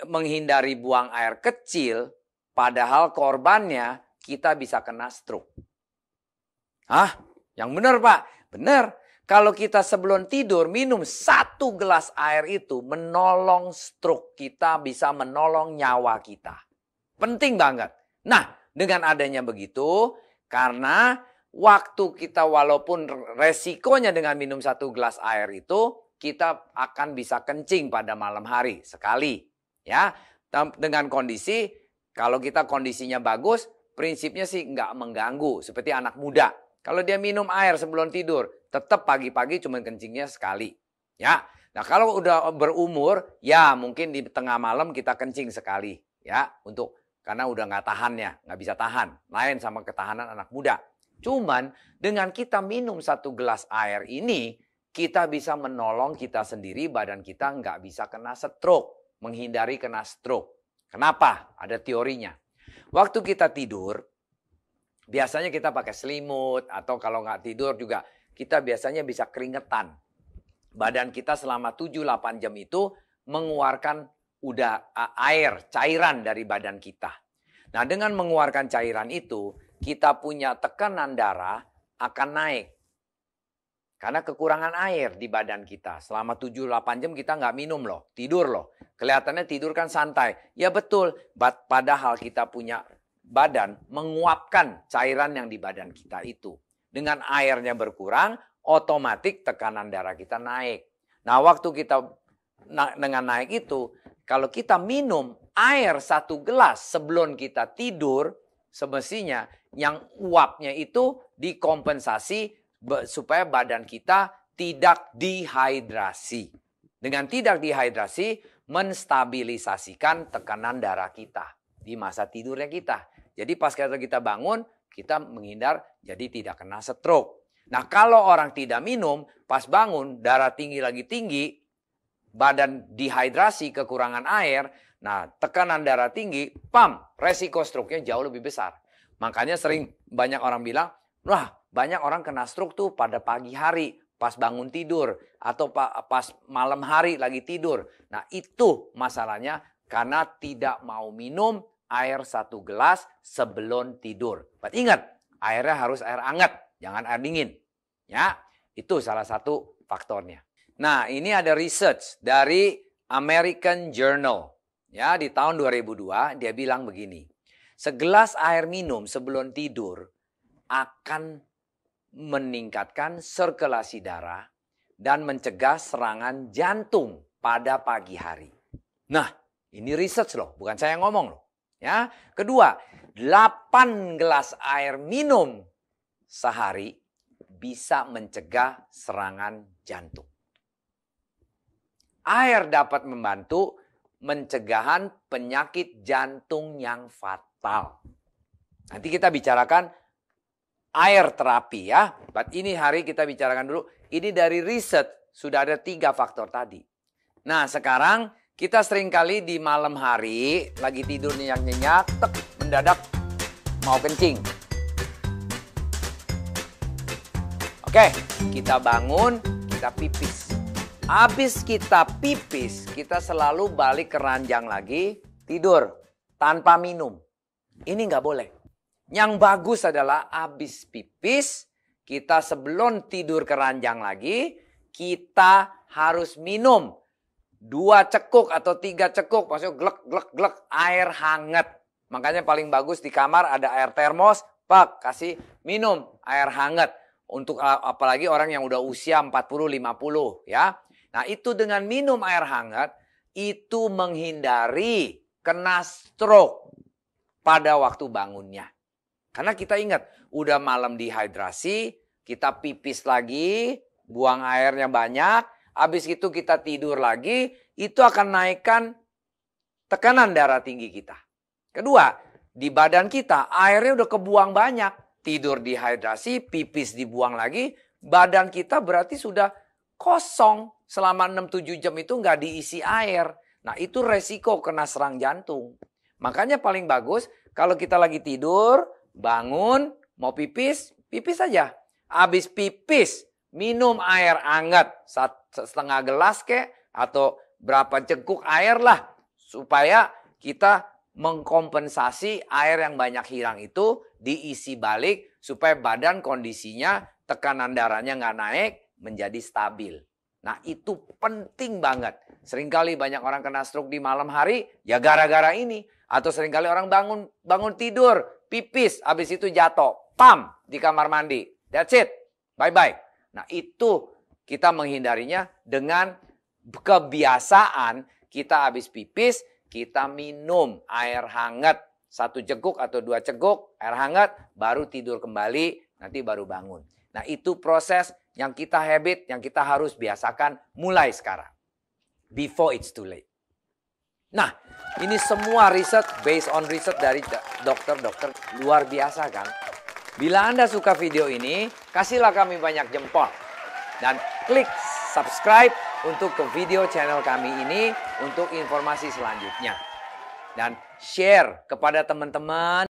menghindari buang air kecil, padahal korbannya kita bisa kena stroke. Hah? Yang benar Pak? Benar. Kalau kita sebelum tidur minum 1 gelas air itu menolong stroke kita, bisa menolong nyawa kita. Penting banget. Nah, dengan adanya begitu, karena waktu kita walaupun resikonya dengan minum 1 gelas air itu, kita akan bisa kencing pada malam hari sekali. Ya, dengan kondisi, kalau kita kondisinya bagus, prinsipnya sih nggak mengganggu. Seperti anak muda. Kalau dia minum air sebelum tidur, tetap pagi-pagi cuma kencingnya sekali. Ya. Nah, kalau udah berumur, ya mungkin di tengah malam kita kencing sekali. Ya, karena udah nggak tahannya, nggak bisa tahan. Lain sama ketahanan anak muda. Cuman dengan kita minum 1 gelas air ini, kita bisa menolong kita sendiri, badan kita nggak bisa kena stroke. Menghindari kena stroke. Kenapa? Ada teorinya. Waktu kita tidur, biasanya kita pakai selimut atau kalau nggak tidur juga kita biasanya bisa keringetan. Badan kita selama 7-8 jam itu mengeluarkan air, cairan dari badan kita. Nah, dengan mengeluarkan cairan itu, kita punya tekanan darah akan naik. Karena kekurangan air di badan kita. Selama 7-8 jam kita nggak minum loh, tidur loh. Kelihatannya tidur kan santai. Ya betul, padahal kita punya badan menguapkan cairan yang di badan kita itu. Dengan airnya berkurang, otomatis tekanan darah kita naik. Nah, waktu kita dengan naik itu, kalau kita minum air 1 gelas sebelum kita tidur, semestinya yang uapnya itu dikompensasi supaya badan kita tidak dehidrasi. Dengan tidak dehidrasi, menstabilisasikan tekanan darah kita di masa tidurnya kita. Jadi pas kita bangun, kita menghindar jadi tidak kena stroke. Nah, kalau orang tidak minum, pas bangun darah tinggi lagi tinggi, badan dehidrasi, kekurangan air, nah tekanan darah tinggi, resiko stroke-nya jauh lebih besar. Makanya sering banyak orang bilang, wah banyak orang kena stroke tuh pada pagi hari, pas bangun tidur, atau pas malam hari lagi tidur. Nah itu masalahnya karena tidak mau minum air 1 gelas sebelum tidur. Ingat, airnya harus air hangat, jangan air dingin. Ya, itu salah satu faktornya. Nah, ini ada research dari American Journal. Ya, di tahun 2002 dia bilang begini. Segelas air minum sebelum tidur akan meningkatkan sirkulasi darah dan mencegah serangan jantung pada pagi hari. Nah, ini research loh, bukan saya yang ngomong loh. Ya, kedua, 8 gelas air minum sehari bisa mencegah serangan jantung. Air dapat membantu pencegahan penyakit jantung yang fatal. Nanti kita bicarakan air terapi ya. Ini hari kita bicarakan dulu. Ini dari riset sudah ada 3 faktor tadi. Nah sekarang kita seringkali di malam hari lagi tidur nyenyak-nyenyak, mendadak mau kencing. Oke, kita bangun, kita pipis. Habis kita pipis, kita selalu balik ke ranjang lagi, tidur tanpa minum. Ini nggak boleh. Yang bagus adalah habis pipis, kita sebelum tidur ke ranjang lagi, kita harus minum 2 cekuk atau 3 cekuk, maksudnya glek air hangat. Makanya paling bagus di kamar ada air termos, Pak, kasih minum air hangat. Untuk apalagi orang yang udah usia 40-50 ya. Nah itu dengan minum air hangat, itu menghindari kena stroke pada waktu bangunnya. Karena kita ingat, udah malam dehidrasi, kita pipis lagi, buang airnya banyak, habis itu kita tidur lagi, itu akan naikkan tekanan darah tinggi kita. Kedua, di badan kita airnya udah kebuang banyak. Tidur dehidrasi, pipis dibuang lagi, badan kita berarti sudah kosong. Selama 6-7 jam itu nggak diisi air. Nah itu resiko kena serang jantung. Makanya paling bagus kalau kita lagi tidur, bangun, mau pipis, pipis aja. Habis pipis, minum air hangat 1,5 gelas kek, atau berapa cekuk air lah. supaya kita mengkompensasi air yang banyak hilang itu diisi balik supaya badan kondisinya tekanan darahnya nggak naik menjadi stabil. Nah itu penting banget. Seringkali banyak orang kena stroke di malam hari ya gara-gara ini. Atau seringkali orang bangun tidur, pipis, habis itu jatuh, pam di kamar mandi. That's it, bye-bye. Nah itu kita menghindarinya dengan kebiasaan kita habis pipis, kita minum air hangat. 1 ceguk atau 2 ceguk air hangat, baru tidur kembali, nanti baru bangun. Nah itu proses yang kita habit, yang kita harus biasakan mulai sekarang. Before it's too late. Nah ini semua riset, based on riset dari dokter-dokter luar biasa kan. Bila Anda suka video ini, kasihlah kami banyak jempol. Dan klik subscribe untuk ke video channel kami ini untuk informasi selanjutnya. Dan share kepada teman-teman